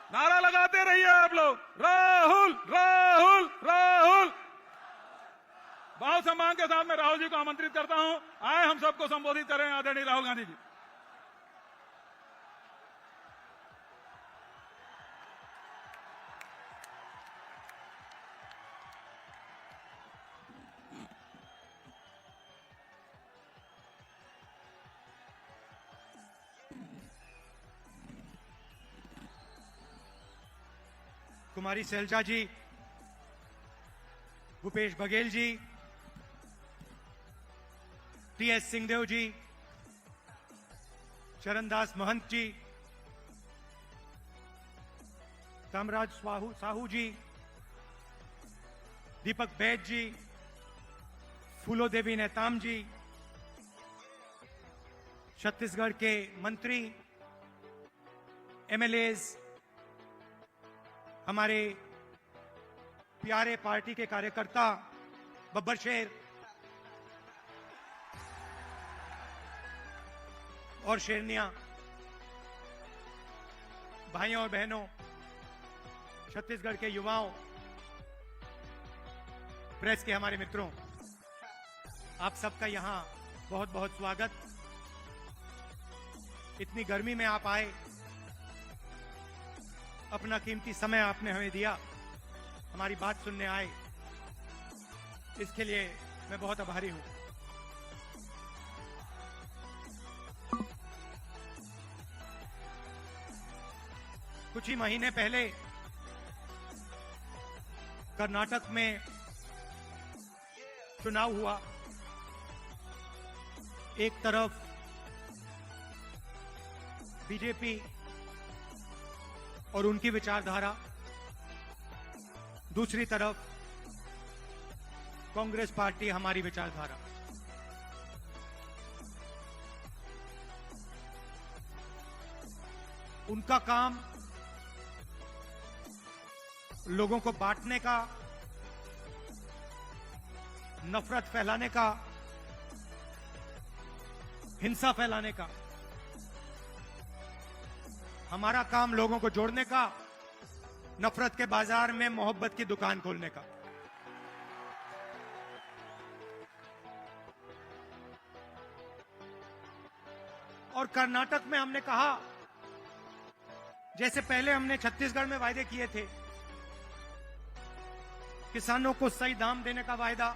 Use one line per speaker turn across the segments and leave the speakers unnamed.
नारा लगाते रहिए आप लोग, राहुल राहुल राहुल। बहुत सम्मान के साथ मैं राहुल जी को आमंत्रित करता हूं, आए हम सबको संबोधित करें आदरणीय राहुल गांधी जी।
कुमारी सैलजा जी, भूपेश बघेल जी, टीएस सिंहदेव जी, चरणदास महंत जी, कामराज साहू जी, दीपक बैद जी, फूलो देवी नेताम जी, छत्तीसगढ़ के मंत्री, एमएलएज, हमारे प्यारे पार्टी के कार्यकर्ता, बब्बर शेर और शेरनियां, भाइयों और बहनों, छत्तीसगढ़ के युवाओं, प्रेस के हमारे मित्रों, आप सबका यहां बहुत बहुत स्वागत। इतनी गर्मी में आप आए, अपना कीमती समय आपने हमें दिया, हमारी बात सुनने आए, इसके लिए मैं बहुत आभारी हूं। कुछ ही महीने पहले कर्नाटक में चुनाव हुआ। एक तरफ बीजेपी और उनकी विचारधारा, दूसरी तरफ कांग्रेस पार्टी, हमारी विचारधारा। उनका काम लोगों को बांटने का, नफरत फैलाने का, हिंसा फैलाने का। हमारा काम लोगों को जोड़ने का, नफरत के बाजार में मोहब्बत की दुकान खोलने का। और कर्नाटक में हमने कहा, जैसे पहले हमने छत्तीसगढ़ में वायदे किए थे, किसानों को सही दाम देने का वायदा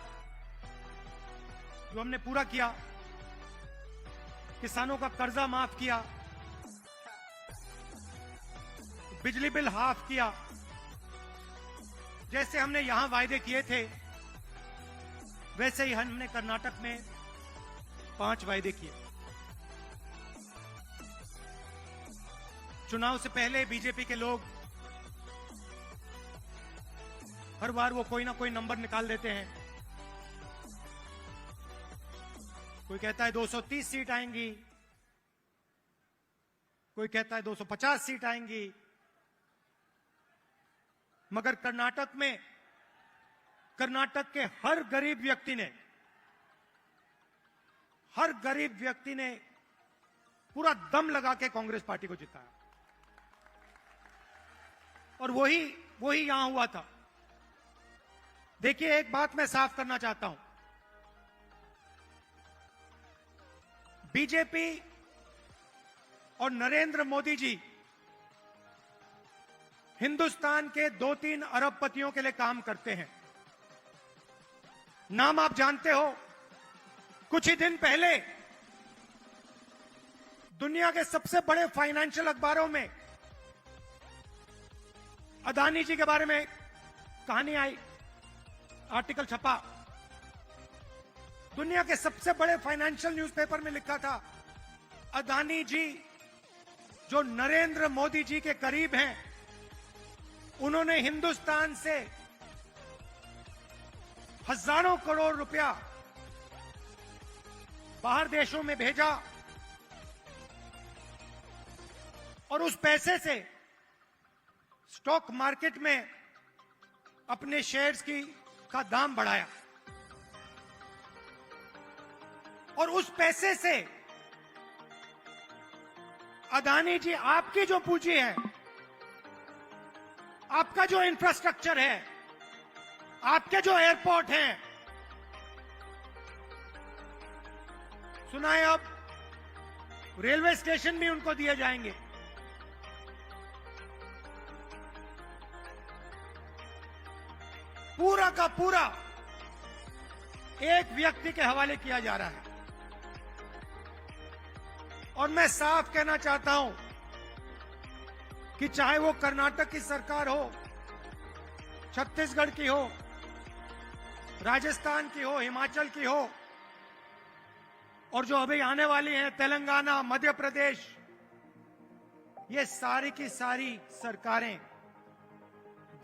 जो हमने पूरा किया, किसानों का कर्जा माफ किया, बिजली बिल हाफ किया, जैसे हमने यहां वायदे किए थे, वैसे ही हमने कर्नाटक में 5 वायदे किए। चुनाव से पहले बीजेपी के लोग हर बार वो कोई ना कोई नंबर निकाल देते हैं। कोई कहता है 230 सीट आएंगी, कोई कहता है 250 सीट आएंगी, मगर कर्नाटक में, कर्नाटक के हर गरीब व्यक्ति ने पूरा दम लगा के कांग्रेस पार्टी को जिताया। और वही यहां हुआ था। देखिए, एक बात मैं साफ करना चाहता हूं, बीजेपी और नरेंद्र मोदी जी हिंदुस्तान के 2-3 अरबपतियों के लिए काम करते हैं। नाम आप जानते हो। कुछ ही दिन पहले दुनिया के सबसे बड़े फाइनेंशियल अखबारों में अदानी जी के बारे में कहानी आई, आर्टिकल छपा। दुनिया के सबसे बड़े फाइनेंशियल न्यूज़पेपर में लिखा था, अदानी जी जो नरेंद्र मोदी जी के करीब हैं, उन्होंने हिंदुस्तान से हजारों करोड़ रुपया बाहर देशों में भेजा और उस पैसे से स्टॉक मार्केट में अपने शेयर्स का दाम बढ़ाया और उस पैसे से अदानी जी आपकी जो पूंजी है आपका जो इंफ्रास्ट्रक्चर है, आपके जो एयरपोर्ट हैं, सुना है अब रेलवे स्टेशन भी उनको दिए जाएंगे। पूरा का पूरा एक व्यक्ति के हवाले किया जा रहा है। और मैं साफ कहना चाहता हूं कि चाहे वो कर्नाटक की सरकार हो, छत्तीसगढ़ की हो, राजस्थान की हो, हिमाचल की हो, और जो अभी आने वाली हैं तेलंगाना, मध्य प्रदेश, ये सारी की सारी सरकारें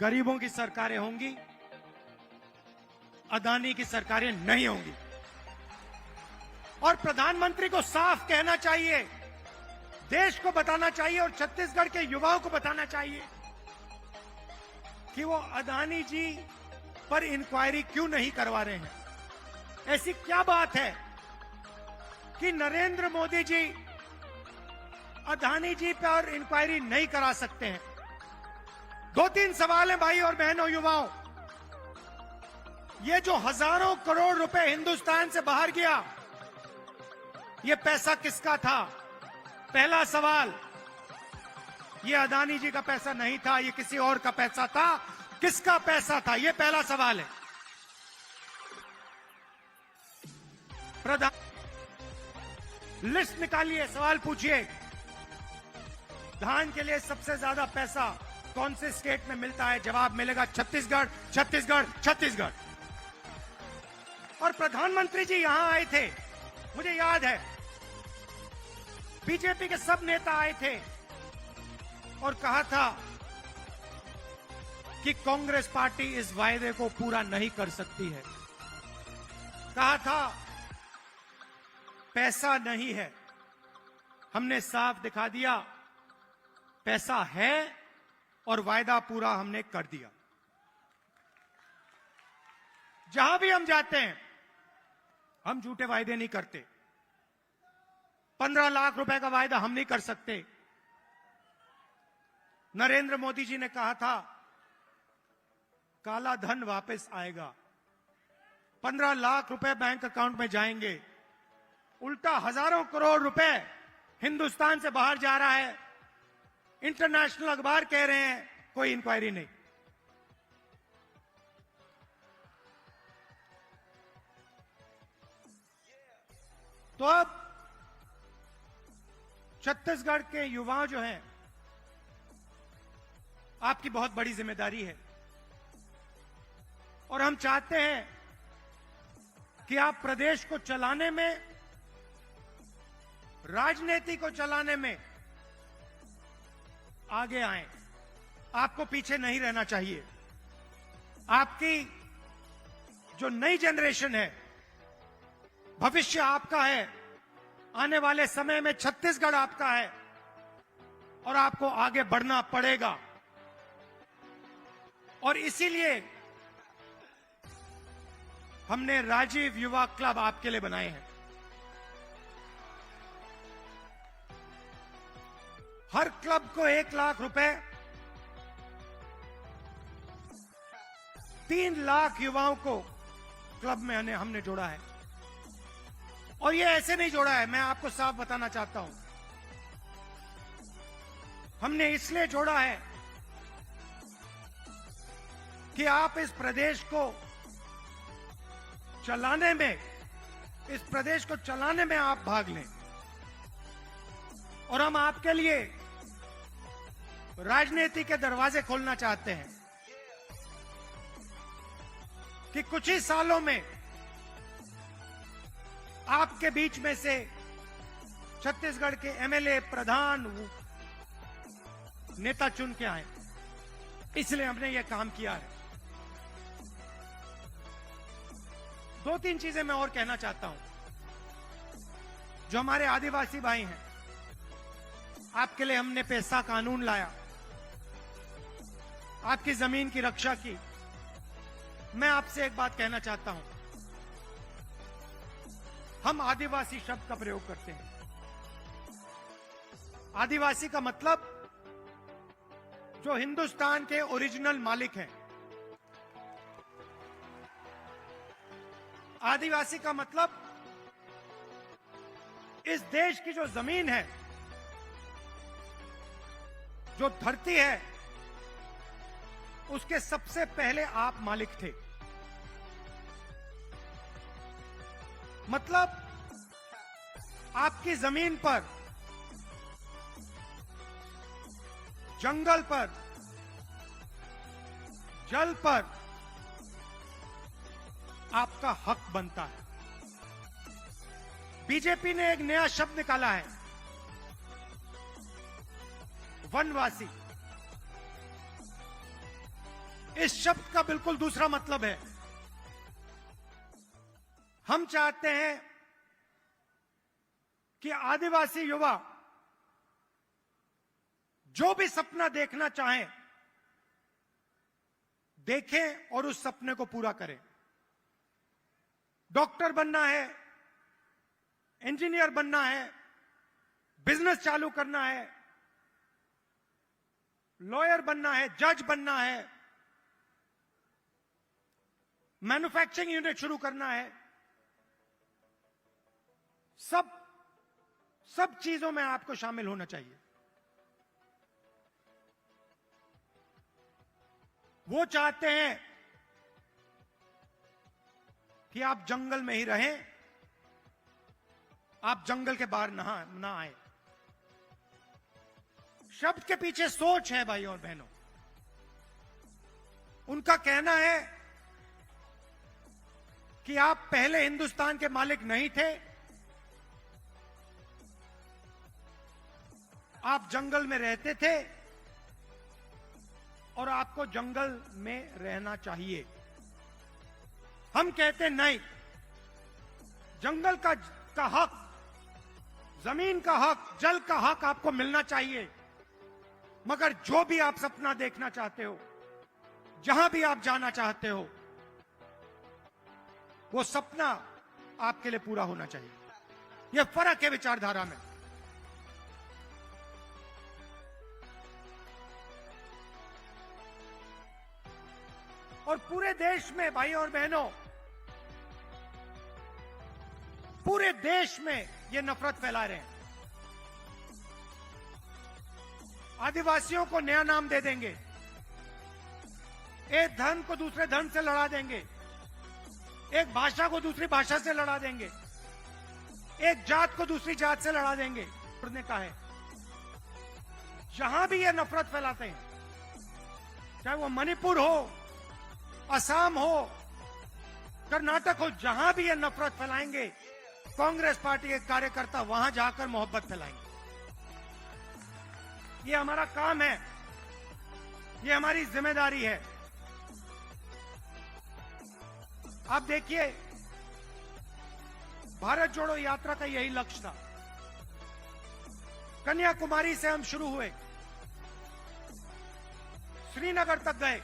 गरीबों की सरकारें होंगी, अदानी की सरकारें नहीं होंगी। और प्रधानमंत्री को साफ कहना चाहिए, देश को बताना चाहिए और छत्तीसगढ़ के युवाओं को बताना चाहिए कि वो अदानी जी पर इंक्वायरी क्यों नहीं करवा रहे हैं। ऐसी क्या बात है कि नरेंद्र मोदी जी अदानी जी पर इंक्वायरी नहीं करा सकते हैं? 2-3 सवाल हैं भाई और बहनों, युवाओं। ये जो हजारों करोड़ रुपए हिंदुस्तान से बाहर गया, ये पैसा किसका था? पहला सवाल, ये अदानी जी का पैसा नहीं था, ये किसी और का पैसा था। किसका पैसा था? ये पहला सवाल है। प्रधान लिस्ट निकालिए, सवाल पूछिए। धान के लिए सबसे ज्यादा पैसा कौन से स्टेट में मिलता है? जवाब मिलेगा छत्तीसगढ़, छत्तीसगढ़, छत्तीसगढ़। और प्रधानमंत्री जी यहां आए थे, मुझे याद है, बीजेपी के सब नेता आए थे और कहा था कि कांग्रेस पार्टी इस वायदे को पूरा नहीं कर सकती है। कहा था पैसा नहीं है। हमने साफ दिखा दिया, पैसा है और वायदा पूरा हमने कर दिया। जहां भी हम जाते हैं, हम झूठे वायदे नहीं करते। 15 लाख रुपए का वायदा हम नहीं कर सकते। नरेंद्र मोदी जी ने कहा था काला धन वापस आएगा, 15 लाख रुपए बैंक अकाउंट में जाएंगे। उल्टा हजारों करोड़ रुपए हिंदुस्तान से बाहर जा रहा है। इंटरनेशनल अखबार कह रहे हैं कोई इंक्वायरी नहीं। तो अब छत्तीसगढ़ के युवा जो हैं, आपकी बहुत बड़ी जिम्मेदारी है और हम चाहते हैं कि आप प्रदेश को चलाने में, राजनीति को चलाने में आगे आए। आपको पीछे नहीं रहना चाहिए। आपकी जो नई जनरेशन है, भविष्य आपका है। आने वाले समय में छत्तीसगढ़ आपका है और आपको आगे बढ़ना पड़ेगा। और इसीलिए हमने राजीव युवा क्लब आपके लिए बनाए हैं। हर क्लब को 1 लाख रुपए, 3 लाख युवाओं को क्लब में हमने जोड़ा है। और ये ऐसे नहीं जोड़ा है, मैं आपको साफ बताना चाहता हूं। हमने इसलिए जोड़ा है कि आप इस प्रदेश को चलाने में, इस प्रदेश को चलाने में आप भाग लें। और हम आपके लिए राजनीति के दरवाजे खोलना चाहते हैं कि कुछ ही सालों में आपके बीच में से छत्तीसगढ़ के एमएलए, प्रधान, नेता चुन के आए। इसलिए हमने यह काम किया है। 2-3 चीजें मैं और कहना चाहता हूं। जो हमारे आदिवासी भाई हैं, आपके लिए हमने पैसा कानून लाया, आपकी जमीन की रक्षा की। मैं आपसे एक बात कहना चाहता हूं। हम आदिवासी शब्द का प्रयोग करते हैं। आदिवासी का मतलब जो हिंदुस्तान के ओरिजिनल मालिक हैं। आदिवासी का मतलब इस देश की जो जमीन है, जो धरती है, उसके सबसे पहले आप मालिक थे। मतलब आपकी जमीन पर, जंगल पर, जल पर आपका हक बनता है। बीजेपी ने एक नया शब्द निकाला है, वनवासी। इस शब्द का बिल्कुल दूसरा मतलब है। हम चाहते हैं कि आदिवासी युवा जो भी सपना देखना चाहें, देखें और उस सपने को पूरा करें। डॉक्टर बनना है, इंजीनियर बनना है, बिजनेस चालू करना है, लॉयर बनना है, जज बनना है, मैन्युफैक्चरिंग यूनिट शुरू करना है, सब चीजों में आपको शामिल होना चाहिए। वो चाहते हैं कि आप जंगल में ही रहें, आप जंगल के बाहर ना आए। शब्द के पीछे सोच है भाई और बहनों। उनका कहना है कि आप पहले हिंदुस्तान के मालिक नहीं थे, आप जंगल में रहते थे और आपको जंगल में रहना चाहिए। हम कहते नहीं, जंगल का हक, जमीन का हक, जल का हक आपको मिलना चाहिए। मगर जो भी आप सपना देखना चाहते हो, जहां भी आप जाना चाहते हो, वो सपना आपके लिए पूरा होना चाहिए। यह फर्क है विचारधारा में। और पूरे देश में भाई और बहनों, पूरे देश में ये नफरत फैला रहे हैं। आदिवासियों को नया नाम दे देंगे, एक धर्म को दूसरे धर्म से लड़ा देंगे, एक भाषा को दूसरी भाषा से लड़ा देंगे, एक जात को दूसरी जात से लड़ा देंगे। उन्होंने कहा है, जहां भी ये नफरत फैलाते हैं, चाहे वो मणिपुर हो, असम हो, कर्नाटक हो, जहां भी ये नफरत फैलाएंगे, कांग्रेस पार्टी के कार्यकर्ता वहां जाकर मोहब्बत फैलाएंगे। ये हमारा काम है, ये हमारी जिम्मेदारी है। आप देखिए, भारत जोड़ो यात्रा का यही लक्ष्य था। कन्याकुमारी से हम शुरू हुए, श्रीनगर तक गए,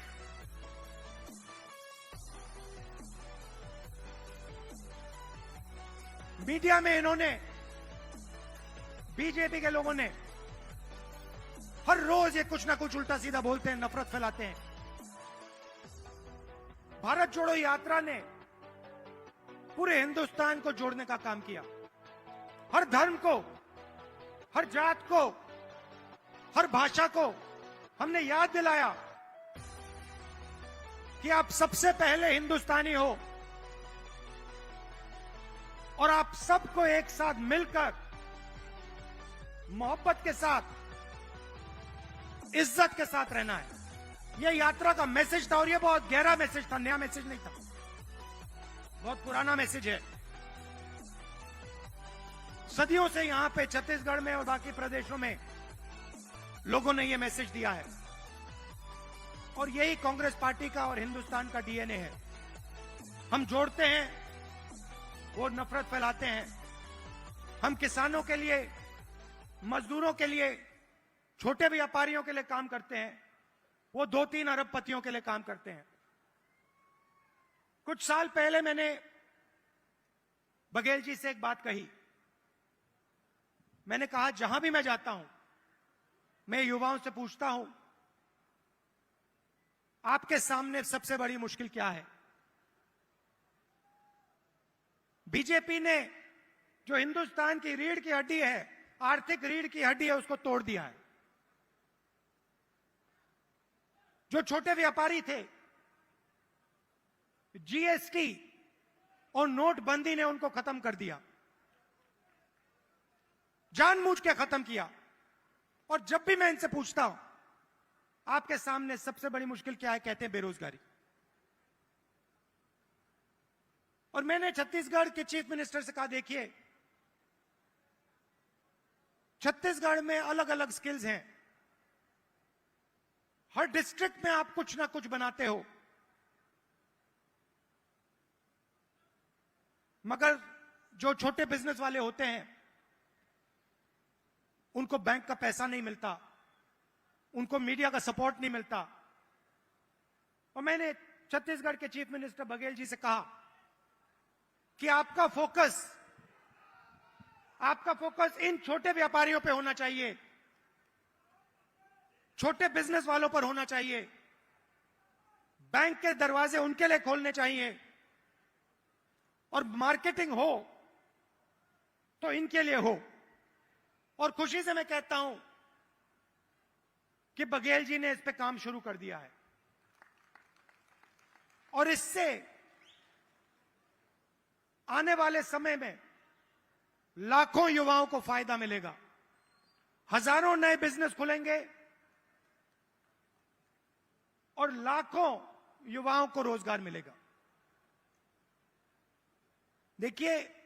मीडिया में इन्होंने, बीजेपी के लोगों ने हर रोज ये कुछ ना कुछ उल्टा सीधा बोलते हैं, नफरत फैलाते हैं। भारत जोड़ो यात्रा ने पूरे हिंदुस्तान को जोड़ने का काम किया। हर धर्म को, हर जात को, हर भाषा को हमने याद दिलाया कि आप सबसे पहले हिंदुस्तानी हो और आप सबको एक साथ मिलकर, मोहब्बत के साथ, इज्जत के साथ रहना है। यह यात्रा का मैसेज था और यह बहुत गहरा मैसेज था, नया मैसेज नहीं था, बहुत पुराना मैसेज है। सदियों से यहां पे छत्तीसगढ़ में और बाकी प्रदेशों में लोगों ने यह मैसेज दिया है और यही कांग्रेस पार्टी का और हिंदुस्तान का डीएनए है। हम जोड़ते हैं, वो नफरत फैलाते हैं। हम किसानों के लिए, मजदूरों के लिए, छोटे व्यापारियों के लिए काम करते हैं, वो 2-3 अरबपतियों के लिए काम करते हैं। कुछ साल पहले मैंने बघेल जी से एक बात कही। मैंने कहा, जहां भी मैं जाता हूं, मैं युवाओं से पूछता हूं आपके सामने सबसे बड़ी मुश्किल क्या है? बीजेपी ने जो हिंदुस्तान की रीढ़ की हड्डी है, आर्थिक रीढ़ की हड्डी है, उसको तोड़ दिया है। जो छोटे व्यापारी थे, जीएसटी और नोटबंदी ने उनको खत्म कर दिया, जानबूझ के खत्म किया। और जब भी मैं इनसे पूछता हूं आपके सामने सबसे बड़ी मुश्किल क्या है, कहते हैं बेरोजगारी। और मैंने छत्तीसगढ़ के चीफ मिनिस्टर से कहा, देखिए छत्तीसगढ़ में अलग अलग स्किल्स हैं, हर डिस्ट्रिक्ट में आप कुछ ना कुछ बनाते हो, मगर जो छोटे बिजनेस वाले होते हैं उनको बैंक का पैसा नहीं मिलता, उनको मीडिया का सपोर्ट नहीं मिलता। और मैंने छत्तीसगढ़ के चीफ मिनिस्टर बघेल जी से कहा कि आपका फोकस इन छोटे व्यापारियों पे होना चाहिए, छोटे बिजनेस वालों पर होना चाहिए, बैंक के दरवाजे उनके लिए खोलने चाहिए, और मार्केटिंग हो तो इनके लिए हो। और खुशी से मैं कहता हूं कि बघेल जी ने इस पे काम शुरू कर दिया है, और इससे आने वाले समय में लाखों युवाओं को फायदा मिलेगा, हजारों नए बिजनेस खुलेंगे और लाखों युवाओं को रोजगार मिलेगा। देखिए,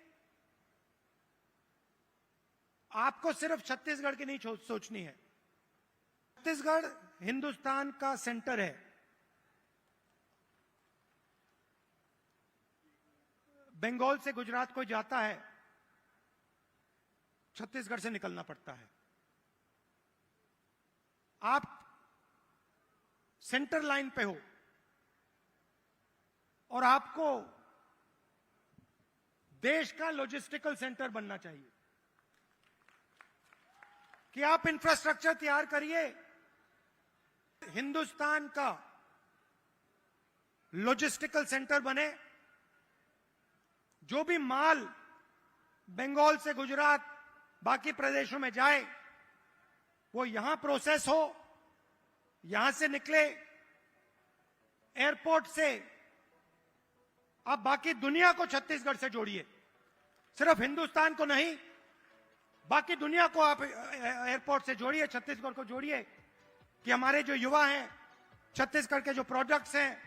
आपको सिर्फ छत्तीसगढ़ की नहीं सोचनी है। छत्तीसगढ़ हिंदुस्तान का सेंटर है। बंगाल से गुजरात कोई जाता है, छत्तीसगढ़ से निकलना पड़ता है। आप सेंटर लाइन पे हो और आपको देश का लॉजिस्टिकल सेंटर बनना चाहिए कि आप इंफ्रास्ट्रक्चर तैयार करिए, हिंदुस्तान का लॉजिस्टिकल सेंटर बने। जो भी माल बंगाल से गुजरात बाकी प्रदेशों में जाए वो यहां प्रोसेस हो, यहां से निकले, एयरपोर्ट से आप बाकी दुनिया को छत्तीसगढ़ से जोड़िए, सिर्फ हिंदुस्तान को नहीं, बाकी दुनिया को आप एयरपोर्ट से जोड़िए, छत्तीसगढ़ को जोड़िए, कि हमारे जो युवा हैं, छत्तीसगढ़ के जो प्रोडक्ट्स हैं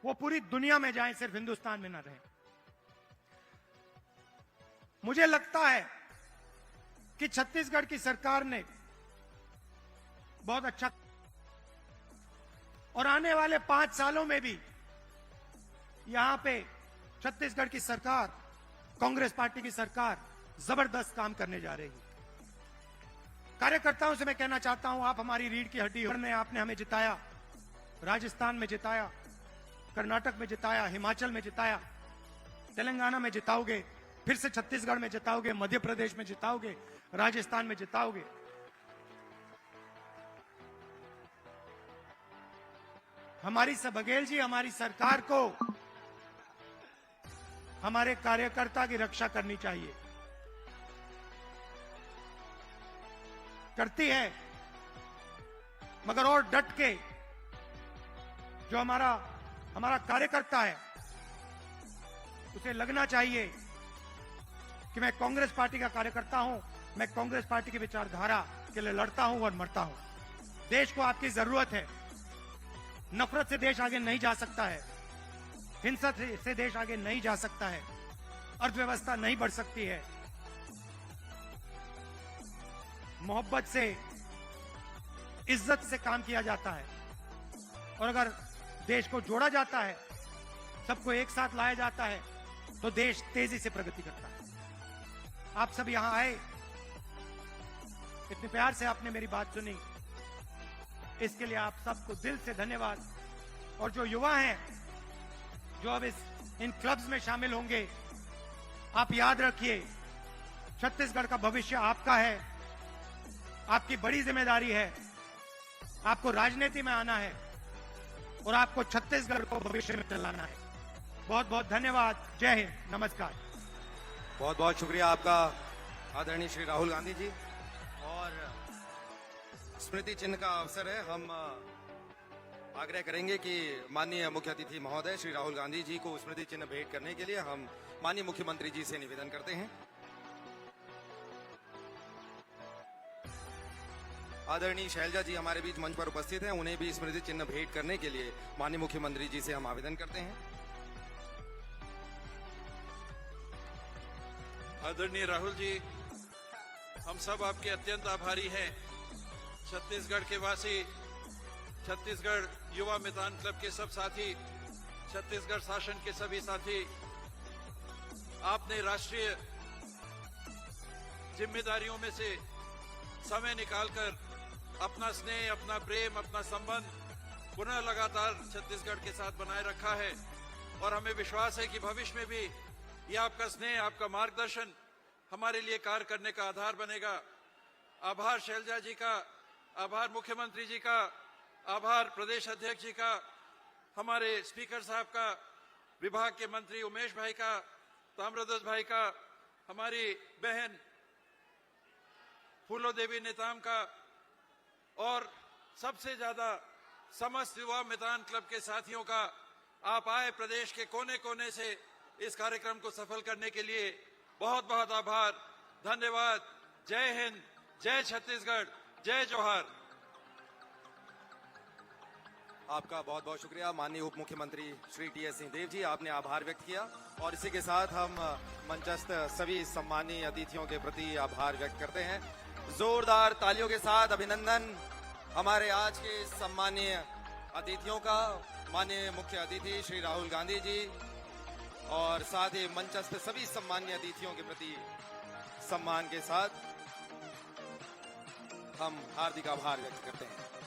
वो पूरी दुनिया में जाएं, सिर्फ हिंदुस्तान में ना रहें। मुझे लगता है कि छत्तीसगढ़ की सरकार ने बहुत अच्छा, और आने वाले 5 सालों में भी यहां पे छत्तीसगढ़ की सरकार, कांग्रेस पार्टी की सरकार जबरदस्त काम करने जा रही है। कार्यकर्ताओं से मैं कहना चाहता हूं, आप हमारी रीढ़ की हड्डी हो। आपने हमें जिताया, राजस्थान में जिताया, कर्नाटक में जिताया, हिमाचल में जिताया, तेलंगाना में जिताओगे, फिर से छत्तीसगढ़ में जिताओगे, मध्य प्रदेश में जिताओगे, राजस्थान में जिताओगे। हमारी बघेल जी, हमारी सरकार को हमारे कार्यकर्ता की रक्षा करनी चाहिए, करती है, मगर और डट के। जो हमारा कार्यकर्ता है उसे लगना चाहिए कि मैं कांग्रेस पार्टी का कार्यकर्ता हूं, मैं कांग्रेस पार्टी की विचारधारा के लिए लड़ता हूं और मरता हूं। देश को आपकी जरूरत है, नफरत से देश आगे नहीं जा सकता है, हिंसा से देश आगे नहीं जा सकता है, अर्थव्यवस्था नहीं बढ़ सकती है। मोहब्बत से, इज्जत से काम किया जाता है, और अगर देश को जोड़ा जाता है, सबको एक साथ लाया जाता है, तो देश तेजी से प्रगति करता है। आप सब यहां आए, इतने प्यार से आपने मेरी बात सुनी, इसके लिए आप सबको दिल से धन्यवाद। और जो युवा हैं जो अब इन क्लब्स में शामिल होंगे, आप याद रखिए, छत्तीसगढ़ का भविष्य आपका है, आपकी बड़ी जिम्मेदारी है। आपको राजनीति में आना है, और आपको छत्तीसगढ़ को भविष्य में चलाना है। बहुत बहुत धन्यवाद। जय हिंद, नमस्कार।
बहुत बहुत शुक्रिया आपका आदरणीय श्री राहुल गांधी जी। और स्मृति चिन्ह का अवसर है, हम आग्रह करेंगे कि माननीय मुख्य अतिथि महोदय श्री राहुल गांधी जी को स्मृति चिन्ह भेंट करने के लिए हम माननीय मुख्यमंत्री जी से निवेदन करते हैं। आदरणीय शैलजा जी हमारे बीच मंच पर उपस्थित हैं, उन्हें भी स्मृति चिन्ह भेंट करने के लिए माननीय मुख्यमंत्री जी से हम आवेदन करते हैं।
आदरणीय राहुल जी, हम सब आपके अत्यंत आभारी हैं। छत्तीसगढ़ के वासी, छत्तीसगढ़ युवा मैदान क्लब के सब साथी, छत्तीसगढ़ शासन के सभी साथी, आपने राष्ट्रीय जिम्मेदारियों में से समय निकालकर अपना स्नेह, अपना प्रेम, अपना संबंध पुनः लगातार छत्तीसगढ़ के साथ बनाए रखा है और हमें विश्वास है कि भविष्य में भी ये आपका स्नेह, आपका मार्गदर्शन हमारे लिए कार्य करने का आधार बनेगा। आभार शैलजा जी का, आभार मुख्यमंत्री जी का, आभार प्रदेश अध्यक्ष जी का, हमारे स्पीकर साहब का, विभाग के मंत्री उमेश भाई का, ताम्रध्वज भाई का, हमारी बहन फूलो देवी नेताम का और सबसे ज्यादा समस्त युवा मैदान क्लब के साथियों का। आप आए प्रदेश के कोने कोने से इस कार्यक्रम को सफल करने के लिए बहुत बहुत आभार, धन्यवाद। जय हिंद, जय छत्तीसगढ़, जय जोहार।
आपका बहुत बहुत शुक्रिया माननीय उप मुख्यमंत्री श्री टी.एस. सिंहदेव जी, आपने आभार व्यक्त किया और इसी के साथ हम मंचस्थ सभी सम्मानीय अतिथियों के प्रति आभार व्यक्त करते हैं। जोरदार तालियों के साथ अभिनंदन हमारे आज के सम्मानीय अतिथियों का, माननीय मुख्य अतिथि श्री राहुल गांधी जी और साथ ही मंचस्थ सभी सम्मानीय अतिथियों के प्रति सम्मान के साथ हम हार्दिक आभार व्यक्त करते हैं।